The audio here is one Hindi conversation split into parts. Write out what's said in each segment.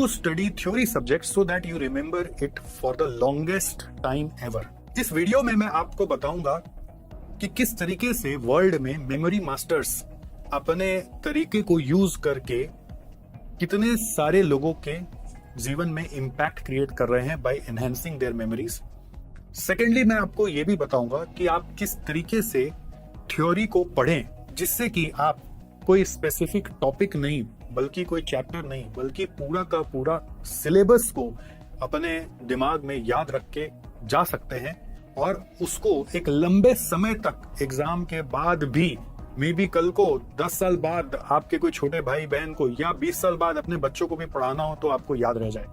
to study theory subjects so that you remember it for the longest time ever. इस वीडियो में मैं आपको बताऊंगा कि किस तरीके से वर्ल्ड में मेमोरी मास्टर्स अपने तरीके को यूज करके कितने सारे लोगों के जीवन में इम्पैक्ट क्रिएट कर रहे हैं by enhancing their memories. Secondly, मैं आपको यह भी बताऊंगा कि आप किस तरीके से थ्योरी को पढ़ें जिससे कि आप कोई स्पेसिफिक टॉपिक नहीं बल्कि कोई चैप्टर नहीं बल्कि पूरा का पूरा सिलेबस को अपने दिमाग में याद रख के जा सकते हैं और उसको एक लंबे समय तक एग्जाम के बाद भी, मे बी कल को 10 साल बाद आपके कोई छोटे भाई बहन को या 20 साल बाद अपने बच्चों को भी पढ़ाना हो तो आपको याद रह जाए।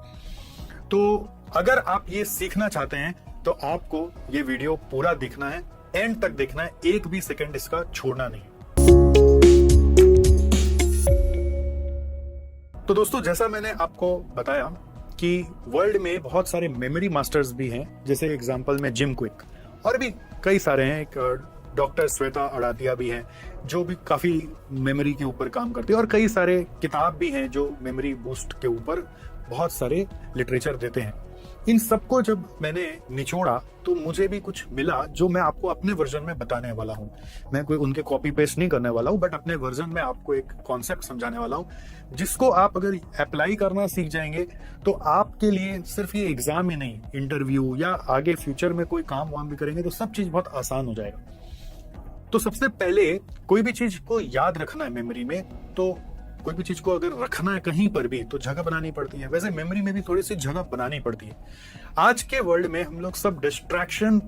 तो अगर आप ये सीखना चाहते हैं तो आपको ये वीडियो पूरा देखना है, एंड तक देखना है, एक भी सेकंड इसका छोड़ना नहीं। तो दोस्तों, जैसा मैंने आपको बताया कि वर्ल्ड में बहुत सारे मेमोरी मास्टर्स भी हैं, जैसे एग्जांपल में जिम क्विक, और भी कई सारे हैं। एक डॉक्टर श्वेता अड़ातिया भी हैं जो भी काफी मेमोरी के ऊपर काम करते हैं, और कई सारे किताब भी हैं जो मेमोरी बूस्ट के ऊपर बहुत सारे लिटरेचर देते हैं। इन सबको जब मैंने निचोड़ा तो मुझे भी कुछ मिला जो मैं आपको अपने वर्जन में बताने वाला हूँ। मैं कोई उनके कॉपी पेस्ट नहीं करने वाला हूँ, बट अपने वर्जन में आपको एक कॉन्सेप्ट समझाने वाला हूँ जिसको आप अगर अप्लाई करना सीख जाएंगे तो आपके लिए सिर्फ ये एग्जाम ही नहीं, इंटरव्यू या आगे फ्यूचर में कोई काम वाम भी करेंगे तो सब चीज बहुत आसान हो जाएगा। तो सबसे पहले कोई भी चीज को याद रखना है मेमोरी में, तो कोई भी चीज को अगर रखना है कहीं पर भी तो जगह बनानी पड़ती है। वैसे मेमोरी में भी थोड़ी सी जगह बनानी पड़ती है। आज के वर्ल्ड में हम लोग सब डिस्ट्रैक्शन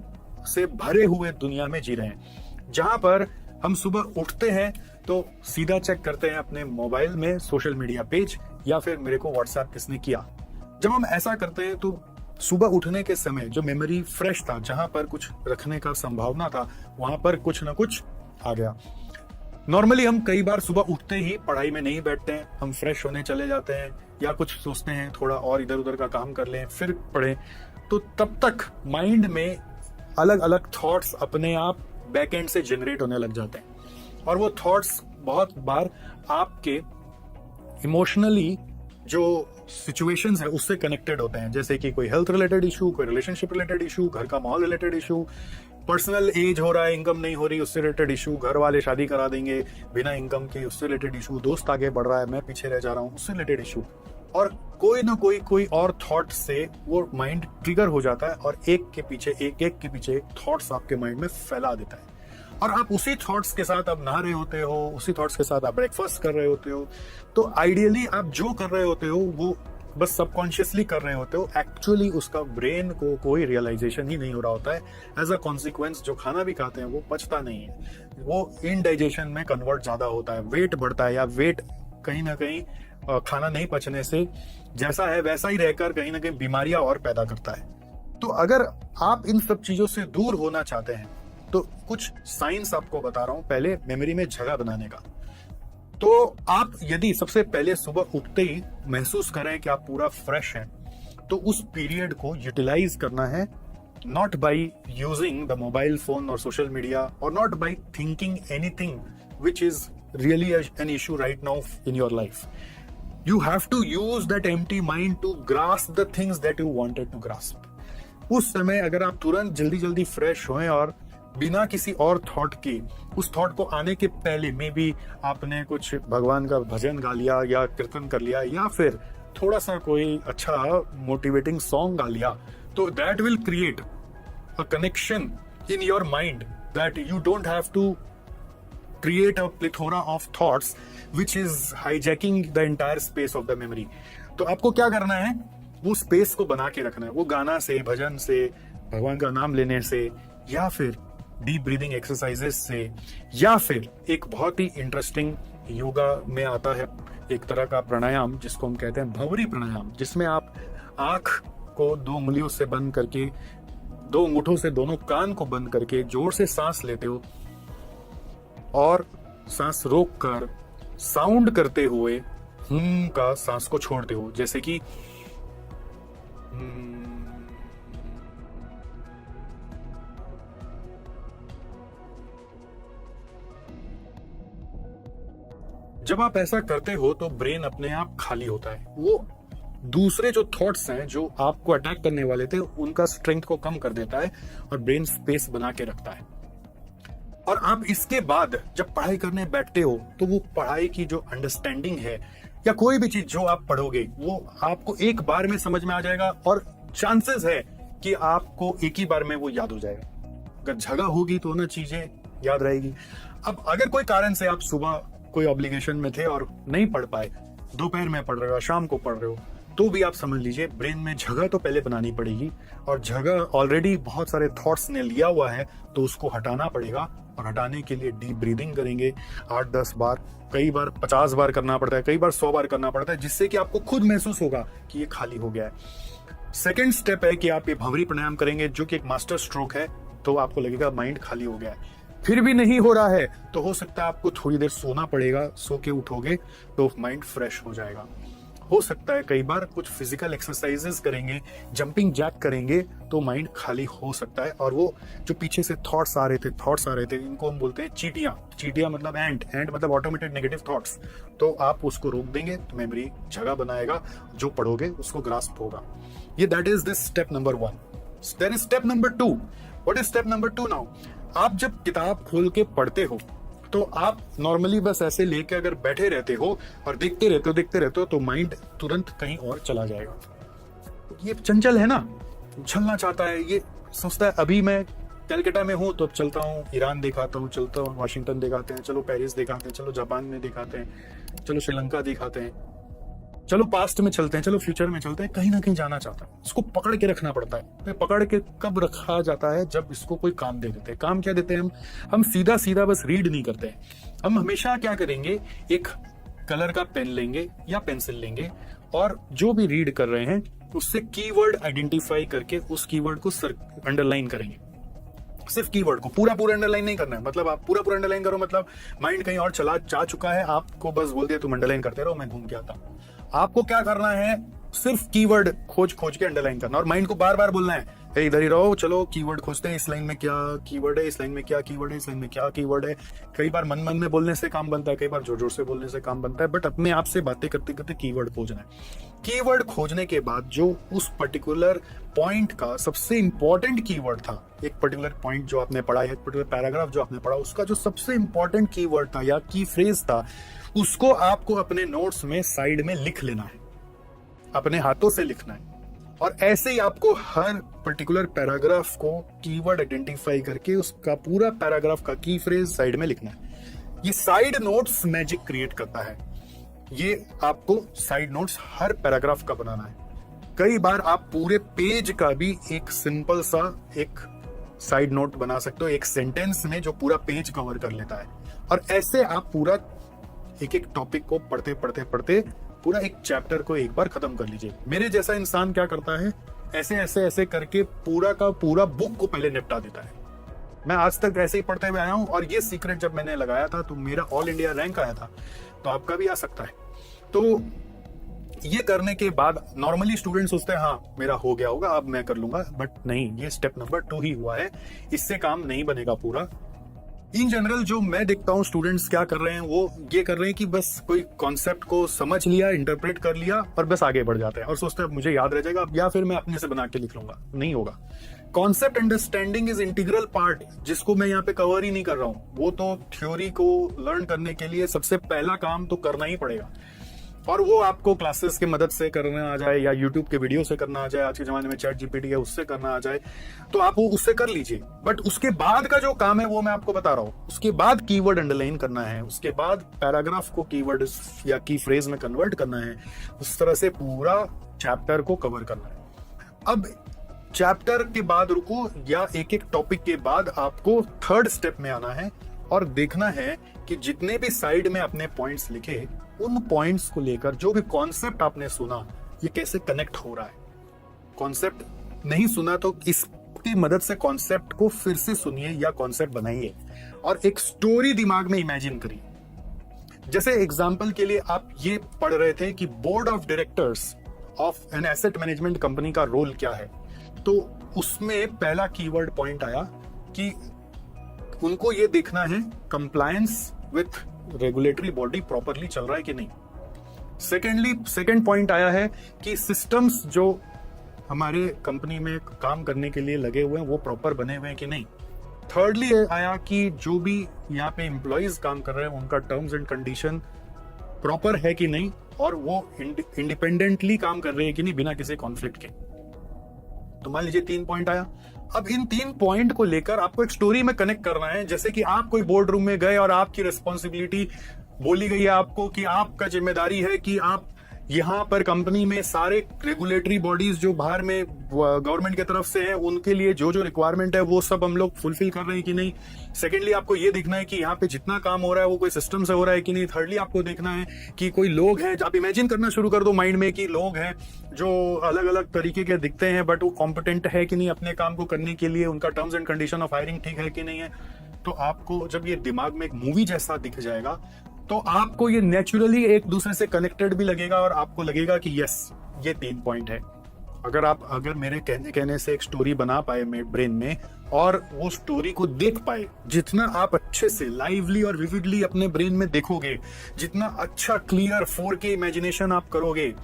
से भरे हुए दुनिया में जी रहे हैं, जहां पर हम सुबह उठते हैं तो सीधा चेक करते हैं अपने मोबाइल में सोशल मीडिया पेज या फिर मेरे को व्हाट्सएप किसने किया। जब हम ऐसा करते हैं तो सुबह उठने के समय जो मेमोरी फ्रेश था, जहां पर कुछ रखने का संभावना था, वहां पर कुछ ना कुछ आ गया। नॉर्मली हम कई बार सुबह उठते ही पढ़ाई में नहीं बैठते हैं, हम फ्रेश होने चले जाते हैं या कुछ सोचते हैं थोड़ा और इधर उधर का काम कर लें फिर पढ़ें। तो तब तक माइंड में अलग अलग थॉट्स अपने आप बैकएंड से जनरेट होने लग जाते हैं, और वो थॉट्स बहुत बार आपके इमोशनली जो सिचुएशंस है उससे कनेक्टेड होते हैं, जैसे कि कोई हेल्थ रिलेटेड इशू, कोई रिलेशनशिप रिलेटेड इशू, घर का माहौल रिलेटेड इशू, पर्सनल एज हो रहा है, इनकम नहीं हो रही, उससे रिलेटेड इशू, घर वाले शादी करा देंगे बिना इनकम के, उससे रिलेटेड इशू, दोस्त आगे बढ़ रहा है मैं पीछे रह जा रहा हूँ, उससे रिलेटेड इशू, और कोई ना कोई और थॉट से वो माइंड ट्रिगर हो जाता है और एक के पीछे थॉट्स आपके माइंड में फैला देता है। और आप उसी थॉट्स के साथ आप नहा रहे होते हो, उसी थॉट्स के साथ आप ब्रेकफास्ट कर रहे होते हो। तो आइडियली आप जो कर रहे होते हो वो बस सबकॉन्शियसली कर रहे होते हो, एक्चुअली उसका ब्रेन को कोई रियलाइजेशन ही नहीं हो रहा होता है। एज अ कॉन्सिक्वेंस जो खाना भी खाते हैं वो पचता नहीं है, वो इनडाइजेशन में कन्वर्ट ज्यादा होता है, वेट बढ़ता है, या वेट कहीं ना कहीं खाना नहीं पचने से जैसा है वैसा ही रहकर कहीं ना कहीं बीमारियां और पैदा करता है। तो अगर आप इन सब चीजों से दूर होना चाहते हैं तो कुछ साइंस आपको बता रहा हूं पहले मेमोरी में जगह बनाने का। तो आप यदि सबसे पहले सुबह उठते ही महसूस करें कि आप पूरा फ्रेश हैं, तो उस पीरियड को यूटिलाइज करना है, not by using the mobile phone और सोशल मीडिया, और not by thinking anything which is really an issue right now in your life. You have to use that empty mind to grasp the things that you wanted to grasp. उस समय अगर आप तुरंत जल्दी जल्दी फ्रेश होएं और बिना किसी और थॉट के, उस थॉट को आने के पहले मे बी आपने कुछ भगवान का भजन गा लिया या कीर्तन कर लिया या फिर थोड़ा सा कोई अच्छा मोटिवेटिंग सॉन्ग गा लिया, तो that will create a connection in your mind that you don't have to create a plethora of thoughts which is hijacking the entire space of the memory. तो आपको क्या करना है, वो स्पेस को बना के रखना है, वो गाना से, भजन से, भगवान का नाम लेने से, या फिर डीप ब्रीदिंग एक्सरसाइजेस से, या फिर एक बहुत ही इंटरेस्टिंग योगा में आता है एक तरह का प्राणायाम जिसको हम कहते हैं भंवरी प्राणायाम, जिसमें आप आंख को 2 उंगलियों से बंद करके, 2 अंगूठों से दोनों कान को बंद करके जोर से सांस लेते हो और सांस रोक कर साउंड करते हुए का सांस को छोड़ते हो, जैसे कि जब आप ऐसा करते हो तो ब्रेन अपने आप खाली होता है, वो दूसरे जो थॉट्स हैं जो आपको अटैक करने वाले थे उनका स्ट्रेंथ को कम कर देता है और ब्रेन स्पेस बना के रखता है। और आप इसके बाद जब पढ़ाई करने बैठते हो तो वो पढ़ाई की जो अंडरस्टैंडिंग है या कोई भी चीज जो आप पढ़ोगे वो आपको एक बार में समझ में आ जाएगा और चांसेस है कि आपको एक ही बार में वो याद हो जाएगा। अगर जगह होगी तो ना चीजें याद रहेगी। अब अगर कोई कारण से आप सुबह कोई ऑब्लिगेशन में थे और नहीं पढ़ पाए, दोपहर में पढ़ रहे हो, शाम को पढ़ रहे हो, तो भी आप समझ लीजिए ब्रेन में जगह तो पहले बनानी पड़ेगी और जगह ऑलरेडी बहुत सारे थॉट्स ने लिया हुआ है तो उसको हटाना पड़ेगा। और हटाने के लिए डीप ब्रीदिंग करेंगे 8-10 बार, कई बार 50 बार करना पड़ता है, कई बार 100 बार करना पड़ता है, जिससे कि आपको खुद महसूस होगा कि ये खाली हो गया है। सेकेंड स्टेप है कि आप ये भंवरी प्राणायाम करेंगे जो कि एक मास्टर स्ट्रोक है, तो आपको लगेगा माइंड खाली हो गया है। फिर भी नहीं हो रहा है तो हो सकता है आपको थोड़ी देर सोना पड़ेगा, सो के उठोगे तो माइंड फ्रेश हो जाएगा। हो सकता है कई बार कुछ फिजिकल एक्सरसाइजेस करेंगे, जंपिंग जैक करेंगे तो माइंड खाली हो सकता है। और वो जो पीछे से थॉट्स आ रहे थे इनको हम बोलते हैं चीटियां मतलब एंट मतलब ऑटोमेटेड नेगेटिव थॉट्स। तो आप उसको रोक देंगे तो मेमोरी जगह बनाएगा, जो पढ़ोगे उसको ग्रास्प होगा। ये that is this step number 1। There is step number 2। What is step number 2 now? आप जब किताब खोल के पढ़ते हो तो आप नॉर्मली बस ऐसे लेके अगर बैठे रहते हो और देखते रहते हो तो माइंड तुरंत कहीं और चला जाएगा। ये चंचल है ना, उछलना चाहता है, ये सोचता है अभी मैं कलकत्ता में हूं तो अब चलता हूं ईरान दिखाता हूं, चलता हूं वाशिंगटन दिखाते हैं, चलो पेरिस दिखाते हैं, चलो जापान में दिखाते हैं, चलो श्रीलंका दिखाते हैं, चलो पास्ट में चलते हैं, चलो फ्यूचर में चलते हैं। कहीं ना कहीं जाना चाहता है, इसको पकड़ के रखना पड़ता है। पकड़ के कब रखा जाता है? जब इसको कोई काम दे देते हैं। काम क्या देते हैं? हम सीधा बस रीड नहीं करते हैं। हम हमेशा क्या करेंगे, एक कलर का पेन लेंगे या पेंसिल लेंगे और जो भी रीड कर रहे हैं उससे कीवर्ड आइडेंटिफाई करके उस कीवर्ड को अंडरलाइन करेंगे। सिर्फ कीवर्ड को पूरा अंडरलाइन नहीं करना है। मतलब आप पूरा अंडरलाइन करो मतलब माइंड कहीं और चला जा चुका है, आपको बस बोल दिया तुम अंडरलाइन करते रहो, मैं घूम के आता हूं। आपको क्या करना है, सिर्फ कीवर्ड खोज के अंडरलाइन करना और माइंड को बार बार बोलना है, इधर ही रहो, चलो कीवर्ड खोजते हैं, इस लाइन में क्या कीवर्ड है, इस लाइन में क्या कीवर्ड है, इस लाइन में क्या कीवर्ड है। कई बार मन में बोलने से काम बनता है, कई बार जोर से बोलने से काम बनता है, बट अपने आप से बातें करते करते कीवर्ड खोजना है। कीवर्ड खोजने के बाद जो उस पर्टिकुलर पॉइंट का सबसे इंपॉर्टेंट कीवर्ड था, एक पर्टिकुलर पॉइंट जो आपने पढ़ा है, एक पर्टिकुलर पैराग्राफ जो आपने पढ़ा, उसका जो सबसे इंपॉर्टेंट कीवर्ड था या की फ्रेज था, उसको आपको अपने नोट्स में साइड में लिख लेना है, अपने हाथों से लिखना है। और ऐसे ही आपको हर पर्टिकुलर पैराग्राफ को कीवर्ड आइडेंटिफाई करके उसका पूरा पैराग्राफ का की फ्रेज साइड में लिखना है। ये साइड नोट्स मैजिक क्रिएट करता है। ये आपको साइड नोट्स हर पैराग्राफ का बनाना है। कई बार आप पूरे पेज का भी एक सिंपल सा एक साइड नोट बना सकते हो, एक सेंटेंस में जो पूरा पेज कवर कर लेता है। और ऐसे आप पूरा एक टॉपिक को पढ़ते पूरा एक चैप्टर को एक बार खत्म कर लीजिए। मेरे जैसा इंसान क्या करता है, ऐसे करके पूरा का पूरा बुक को पहले निपटा देता है। मैं आज तक ऐसे ही पढ़ते हुए आया हूं और ये सीक्रेट जब मैंने लगाया था तो मेरा ऑल इंडिया रैंक आया था, तो आपका भी आ सकता है। तो ये करने के बाद नॉर्मली स्टूडेंट सोचते हैं हाँ मेरा हो गया होगा, अब मैं कर लूंगा, बट नहीं, ये स्टेप नंबर 2 ही हुआ है, इससे काम नहीं बनेगा पूरा। इन जनरल जो मैं देखता हूँ स्टूडेंट्स क्या कर रहे हैं, वो ये कर रहे हैं कि बस कोई कॉन्सेप्ट को समझ लिया, इंटरप्रेट कर लिया और बस आगे बढ़ जाते हैं और सोचते हैं मुझे याद रह जाएगा या फिर मैं अपने से बना के लिख लूंगा। नहीं होगा। Concept understanding is integral part, जिसको मैं यहाँ पे कवर ही नहीं कर रहा हूँ। वो तो थ्योरी को लर्न करने के लिए सबसे पहला काम तो करना ही पड़ेगा, और वो आपको क्लासेस की मदद से करना आ जाए या यूट्यूब के वीडियो से करना आ जाए, आज के जमाने में चैट जीपीटी है उससे करना आ जाए, तो आप वो उससे कर लीजिए। बट उसके बाद का जो काम है वो मैं आपको बता रहा हूँ। उसके बाद कीवर्ड अंडरलाइन करना है, उसके बाद पैराग्राफ को कीवर्ड या की फ्रेज में कन्वर्ट करना है, उस तरह से पूरा चैप्टर को कवर करना है। अब चैप्टर के बाद रुको या एक टॉपिक के बाद आपको थर्ड स्टेप में आना है और देखना है कि जितने भी साइड में अपने पॉइंट्स लिखे, उन पॉइंट्स को लेकर जो भी कॉन्सेप्ट आपने सुना, ये कैसे कनेक्ट हो रहा है। कॉन्सेप्ट नहीं सुना तो इसकी मदद से कॉन्सेप्ट को फिर से सुनिए या कॉन्सेप्ट बनाइए और एक स्टोरी दिमाग में इमेजिन करिए। जैसे एग्जांपल के लिए आप ये पढ़ रहे थे कि board of directors of an asset management company का रोल क्या है, तो उसमें पहला कीवर्ड पॉइंट आया कि उनको ये देखना है compliance with regulatory body properly चल रहा है कि नहीं। सेकेंड पॉइंट आया है कि सिस्टम्स जो हमारे कंपनी में काम करने के लिए लगे हुए हैं वो प्रॉपर बने हुए हैं कि नहीं। थर्डली आया कि जो भी यहाँ पे एम्प्लॉइज काम कर रहे हैं उनका टर्म्स एंड कंडीशन प्रॉपर है कि नहीं, और वो इंडिपेंडेंटली काम कर रहे हैं कि नहीं बिना किसी कॉन्फ्लिक्ट के। तो मान लीजिए 3 पॉइंट आया। अब इन 3 पॉइंट को लेकर आपको एक स्टोरी में कनेक्ट करना है। जैसे कि आप कोई बोर्ड रूम में गए और आपकी रिस्पॉन्सिबिलिटी बोली गई है आपको कि आपका जिम्मेदारी है कि आप यहाँ पर कंपनी में सारे रेगुलेटरी बॉडीज जो बाहर में गवर्नमेंट की तरफ से हैं उनके लिए जो जो रिक्वायरमेंट है वो सब हम लोग फुलफिल कर रहे हैं कि नहीं। सेकेंडली आपको ये देखना है कि यहाँ पे जितना काम हो रहा है वो कोई सिस्टम से हो रहा है कि नहीं। थर्डली आपको देखना है कि कोई लोग हैं, आप इमेजिन करना शुरू कर दो माइंड में कि लोग हैं जो अलग अलग तरीके के दिखते हैं बट वो कॉम्पिटेंट है कि नहीं अपने काम को करने के लिए, उनका terms and condition of hiring ठीक है कि नहीं है। तो आपको जब ये दिमाग में एक मूवी जैसा दिख जाएगा तो आपको ये नेचुरली एक दूसरे से कनेक्टेड भी लगेगा और आपको लगेगा कि यस ये 3 पॉइंट है। अगर मेरे कहने से एक स्टोरी बना पाए मेरे ब्रेन में और वो स्टोरी को देख पाए, जितना आप अच्छे से लाइवली और विविडली अपने ब्रेन में देखोगे, जितना अच्छा क्लियर 4K इमेजिनेशन आप करोगे,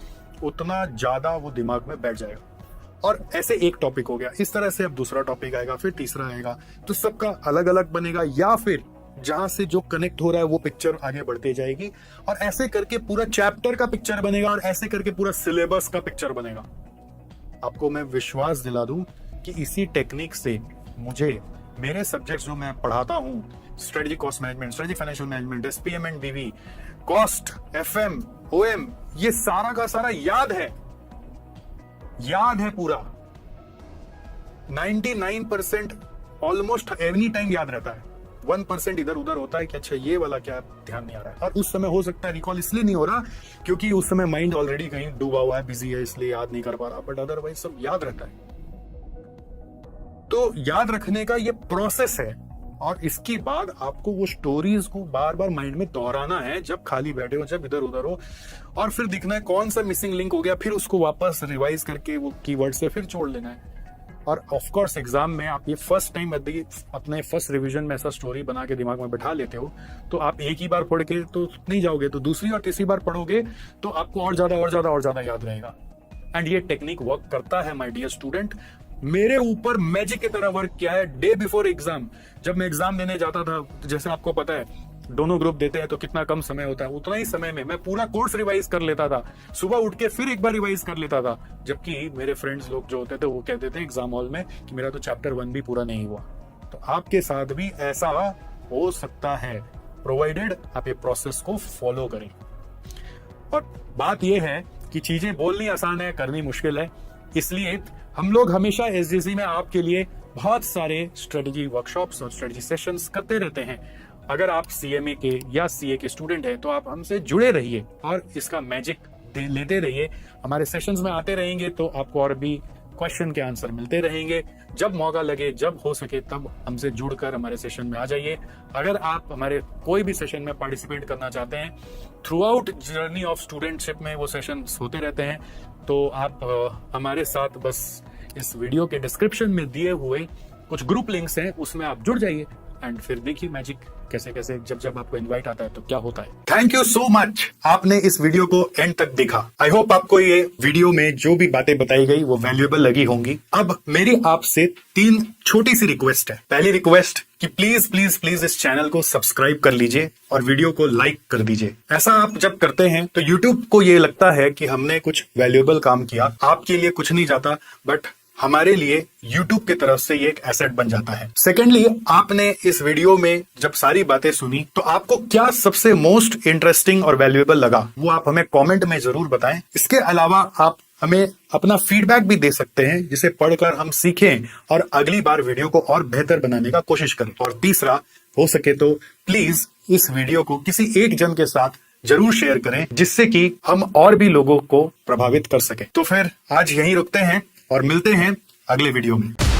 उतना ज्यादा वो दिमाग में बैठ जाएगा। और ऐसे एक टॉपिक हो गया, इस तरह से अब दूसरा टॉपिक आएगा, फिर तीसरा आएगा, तो सबका अलग अलग बनेगा, या फिर जहां से जो कनेक्ट हो रहा है वो पिक्चर आगे बढ़ती जाएगी और ऐसे करके पूरा चैप्टर का पिक्चर बनेगा और ऐसे करके पूरा सिलेबस का पिक्चर बनेगा। आपको मैं विश्वास दिला दूं कि इसी टेक्निक से मुझे मेरे सब्जेक्ट्स जो मैं पढ़ाता हूं, strategy cost management, strategy financial management, SPM and DV, cost, FM, OM, ये सारा का सारा याद है पूरा। 99% ऑलमोस्ट एनी टाइम याद रहता है। 1% इधर उधर होता है कि अच्छा ये वाला क्या ध्यान नहीं आ रहा है, और उस समय हो सकता है रिकॉल इसलिए नहीं हो रहा क्योंकि उस समय माइंड ऑलरेडी कहीं डूबा हुआ है, बिजी है, इसलिए याद नहीं कर पा रहा, बट अदरवाइज सब याद रहता है। तो याद रखने का ये प्रोसेस है और इसके बाद आपको वो स्टोरीज को बार बार माइंड में दोहराना है जब खाली बैठे हो, जब इधर उधर हो, और फिर दिखना है कौन सा मिसिंग लिंक हो गया, फिर उसको वापस रिवाइज करके वो कीवर्ड से फिर जोड़ लेना है। और ऑफ कोर्स एग्जाम में आप ये फर्स्ट टाइम अपने फर्स्ट रिवीजन में ऐसा स्टोरी बना के दिमाग में बैठा लेते हो तो आप एक ही बार पढ़ के तो नहीं जाओगे, तो दूसरी और तीसरी बार पढ़ोगे तो आपको और ज्यादा याद रहेगा। एंड ये टेक्निक वर्क करता है माय डियर स्टूडेंट। मेरे ऊपर मैजिक की तरह वर्क किया है। डे बिफोर एग्जाम जब मैं एग्जाम देने जाता था, जैसे आपको पता है दोनों ग्रुप देते हैं तो कितना कम समय होता है, उतना ही समय में मैं पूरा कोर्स रिवाइज कर लेता था। सुबह उठ के फिर एक बार रिवाइज कर लेता था, जबकि मेरे फ्रेंड्स लोग जो होते थे वो कहते थे एग्जाम हॉल में कि मेरा तो चैप्टर 1 भी पूरा नहीं हुआ। तो आपके साथ भी ऐसा हो सकता है, प्रोवाइडेड आप ये प्रोसेस को फॉलो करें। और बात यह है कि चीजें बोलनी आसान है, करनी मुश्किल है, इसलिए हम लोग हमेशा SJC में आपके लिए बहुत सारे स्ट्रेटेजी वर्कशॉप्स और स्ट्रेटेजी सेशंस करते रहते हैं। अगर आप CMA के या CA के स्टूडेंट हैं तो आप हमसे जुड़े रहिए और इसका मैजिक लेते रहिए। हमारे सेशंस में आते रहेंगे तो आपको और भी क्वेश्चन के आंसर मिलते रहेंगे। जब मौका लगे, जब हो सके, तब हमसे जुड़कर हमारे सेशन में आ जाइए। अगर आप हमारे कोई भी सेशन में पार्टिसिपेट करना चाहते हैं, through out journey of studentship में वो सेशन होते रहते हैं, तो आप हमारे साथ बस इस वीडियो के डिस्क्रिप्शन में दिए हुए कुछ ग्रुप लिंक्स हैं, उसमें आप जुड़ जाइए एंड फिर देखिए मैजिक कैसे कैसे जब आपको इनवाइट आता है तो क्या होता है। थैंक यू सो मच, आपने इस वीडियो को एंड तक देखा। आई होप आपको ये वीडियो में जो भी बातें बताई गई वो वैल्यूएबल लगी होंगी। अब मेरी आपसे 3 छोटी सी रिक्वेस्ट है। पहली रिक्वेस्ट कि प्लीज प्लीज प्लीज इस चैनल को सब्सक्राइब कर लीजिए और वीडियो को लाइक कर दीजिए। ऐसा आप जब करते हैं तो यूट्यूब को ये लगता है कि हमने कुछ वैल्यूएबल काम किया। आपके लिए कुछ नहीं जाता, बट हमारे लिए YouTube की तरफ से ये एक एसेट बन जाता है। सेकेंडली, आपने इस वीडियो में जब सारी बातें सुनी तो आपको क्या सबसे मोस्ट इंटरेस्टिंग और वैल्यूएबल लगा वो आप हमें कमेंट में जरूर बताएं। इसके अलावा आप हमें अपना फीडबैक भी दे सकते हैं जिसे पढ़कर हम सीखें और अगली बार वीडियो को और बेहतर बनाने का कोशिश करें। और तीसरा, हो सके तो प्लीज इस वीडियो को किसी एक जन के साथ जरूर शेयर करें जिससे कि हम और भी लोगों को प्रभावित कर सके। तो फिर आज यहीं रुकते हैं और मिलते हैं अगले वीडियो में।